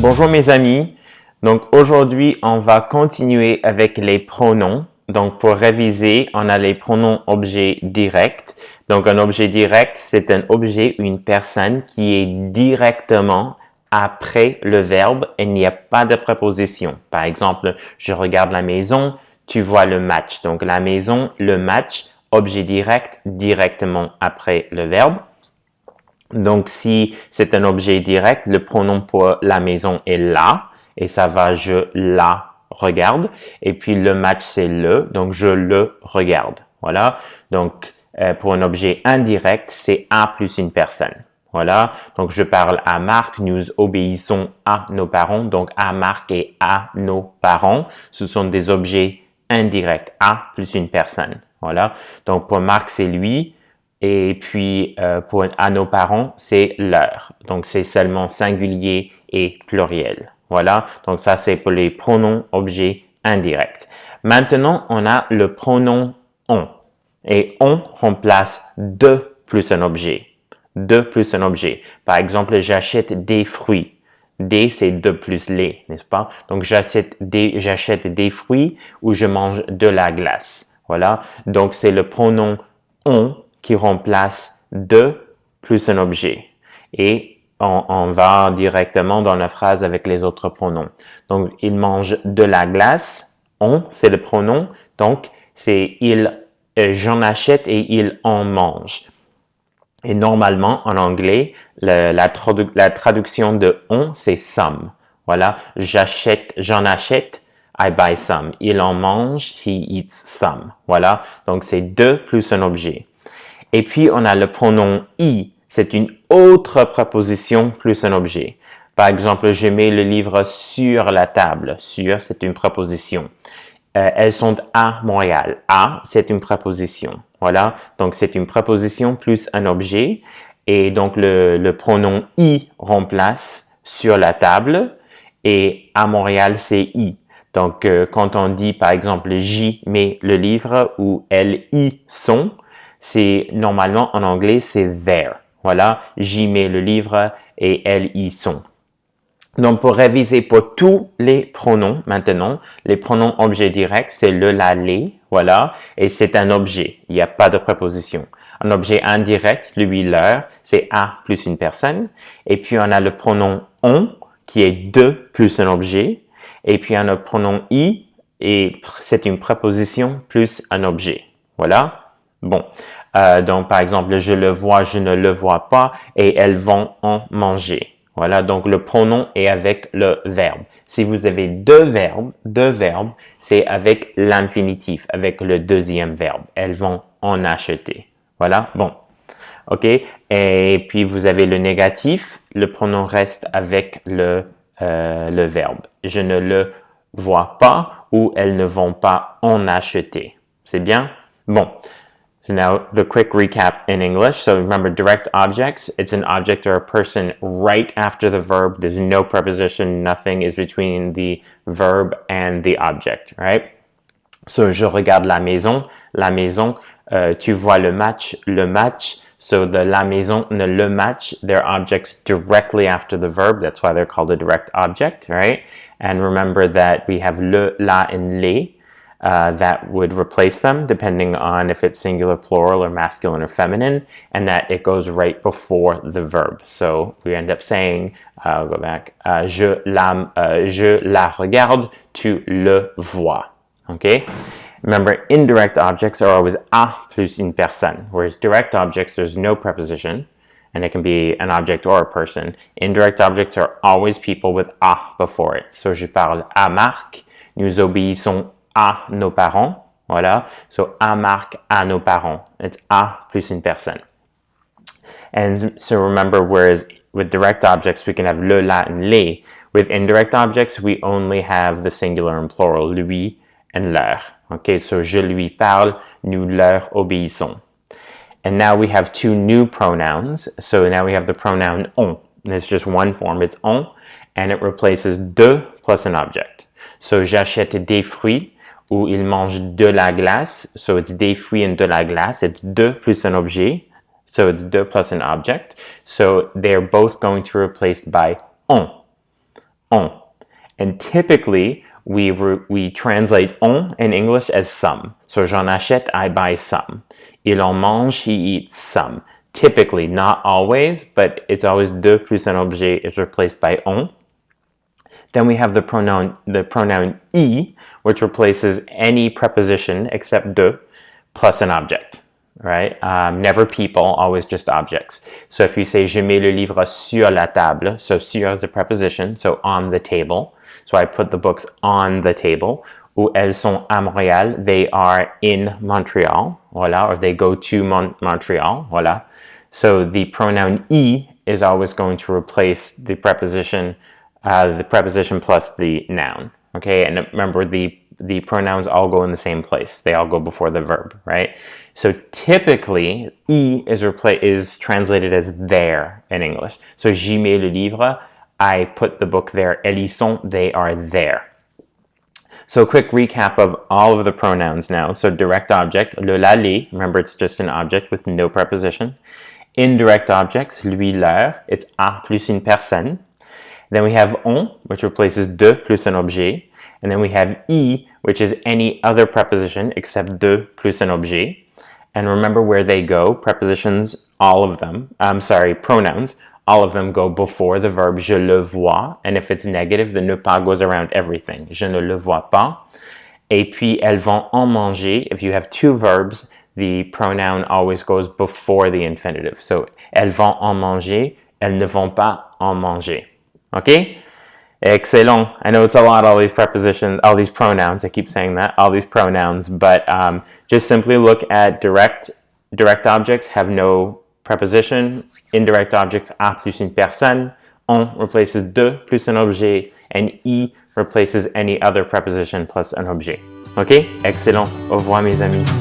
Bonjour mes amis. Donc aujourd'hui, on va continuer avec les pronoms. Donc pour réviser, on a les pronoms objets directs. Donc un objet direct, c'est un objet ou une personne qui est directement après le verbe et il n'y a pas de préposition. Par exemple, je regarde la maison, tu vois le match. Donc la maison, le match, objet direct directement après le verbe. Donc, si c'est un objet direct, le pronom pour la maison est la, et ça va je la regarde. Et puis le match c'est le, donc je le regarde. Voilà. Donc, pour un objet indirect, c'est à plus une personne. Voilà. Donc, je parle à Marc, nous obéissons à nos parents. Donc, à Marc et à nos parents, ce sont des objets indirects, à plus une personne. Voilà. Donc, pour Marc, c'est lui. Et puis, à nos parents, c'est leur. Donc, c'est seulement singulier et pluriel. Voilà. Donc, ça, c'est pour les pronoms objets indirects. Maintenant, on a le pronom on. Et on remplace de plus un objet. De plus un objet. Par exemple, j'achète des fruits. Des, c'est de plus les, n'est-ce pas? Donc, j'achète des fruits ou je mange de la glace. Voilà. Donc, c'est le pronom on qui remplace de plus un objet. Et on va directement dans la phrase avec les autres pronoms. Donc, il mange de la glace. On, c'est le pronom. Donc, c'est j'en achète et il en mange. Et normalement, en anglais, la traduction de on, c'est some. Voilà, j'en achète, I buy some. Il en mange, he eats some. Voilà, donc c'est de plus un objet. Et puis, on a le pronom i. C'est une autre préposition plus un objet. Par exemple, je mets le livre sur la table. Sur, c'est une préposition. Elles sont à Montréal. À, c'est une préposition. Voilà. Donc, c'est une préposition plus un objet. Et donc, le pronom i remplace sur la table. Et à Montréal, c'est i. Donc, quand on dit, par exemple, j'y mets le livre ou elles y sont, c'est normalement en anglais, c'est there. Voilà, j'y mets le livre et elles y sont. Donc, pour réviser pour tous les pronoms maintenant, les pronoms objets directs, c'est le, la, les, voilà, et c'est un objet. Il n'y a pas de préposition. Un objet indirect, lui, leur, c'est à plus une personne. Et puis, on a le pronom on, qui est de plus un objet. Et puis, on a le pronom i, et c'est une préposition plus un objet. Voilà. Bon, donc par exemple, je le vois, je ne le vois pas, et elles vont en manger. Voilà, donc le pronom est avec le verbe. Si vous avez deux verbes, c'est avec l'infinitif, avec le deuxième verbe. Elles vont en acheter. Voilà, bon. OK? Et puis vous avez le négatif, le pronom reste avec le verbe. Je ne le vois pas ou elles ne vont pas en acheter. C'est bien? Bon. So now the quick recap in English. So remember direct objects, it's an object or a person right after the verb. There's no preposition, nothing is between the verb and the object, right? So je regarde la maison, tu vois le match. So the la maison and the le match, they're objects directly after the verb. That's why they're called a direct object, right? And remember that we have le, la, and les. That would replace them depending on if it's singular, plural, or masculine or feminine, and that it goes right before the verb. So we end up saying, I'll go back, je la regarde, tu le vois. Okay? Remember, indirect objects are always a plus une personne, whereas direct objects, there's no preposition, and it can be an object or a person. Indirect objects are always people with a before it. So je parle à Marc, nous obéissons à nos parents. Voilà. So, à Marc, à nos parents. It's à plus une personne. And so remember, whereas with direct objects, we can have le, la, and les. With indirect objects, we only have the singular and plural, lui and leur. Okay, so je lui parle, nous leur obéissons. And now we have two new pronouns. So now we have the pronoun on. And it's just one form. It's on, and it replaces de plus an object. So, j'achète des fruits ou il mange de la glace. So, it's des fruits and de la glace. It's de plus un objet. So, it's de plus an object. So, they're both going to be replaced by on. on. And typically, we translate on in English as some. So, j'en achète, I buy some. Il en mange, he eats some. Typically, not always, but it's always de plus un objet is replaced by on. Then we have the pronoun I, which replaces any preposition except de plus an object, right? Never people, always just objects. So if you say je mets le livre sur la table, so sur is a preposition, so on the table. So I put the books on the table. Ou elles sont à Montréal, they are in Montreal, voilà, or they go to Montreal, voilà. So the pronoun I is always going to replace the preposition plus the noun, okay? And remember, the pronouns all go in the same place. They all go before the verb, right? So typically, I is translated as there in English. So, j'y mets le livre, I put the book there. Elles y sont, they are there. So, quick recap of all of the pronouns now. So, direct object, le, la, les. Remember, it's just an object with no preposition. Indirect objects, lui, leur. It's à plus une personne. Then we have on, which replaces de plus un objet. And then we have I, which is any other preposition except de plus un objet. And remember where they go. Prepositions, all of them. Pronouns, all of them go before the verb je le vois. And if it's negative, the ne pas goes around everything. Je ne le vois pas. Et puis, elles vont en manger. If you have two verbs, the pronoun always goes before the infinitive. So, elles vont en manger. Elles ne vont pas en manger. Okay? Excellent. I know it's a lot, all these prepositions, all these pronouns. I keep saying that, all these pronouns, but just simply look at direct objects have no preposition. Indirect objects, à plus une personne. On replaces de plus un objet. And I replaces any other preposition plus un objet. Okay? Excellent. Au revoir, mes amis.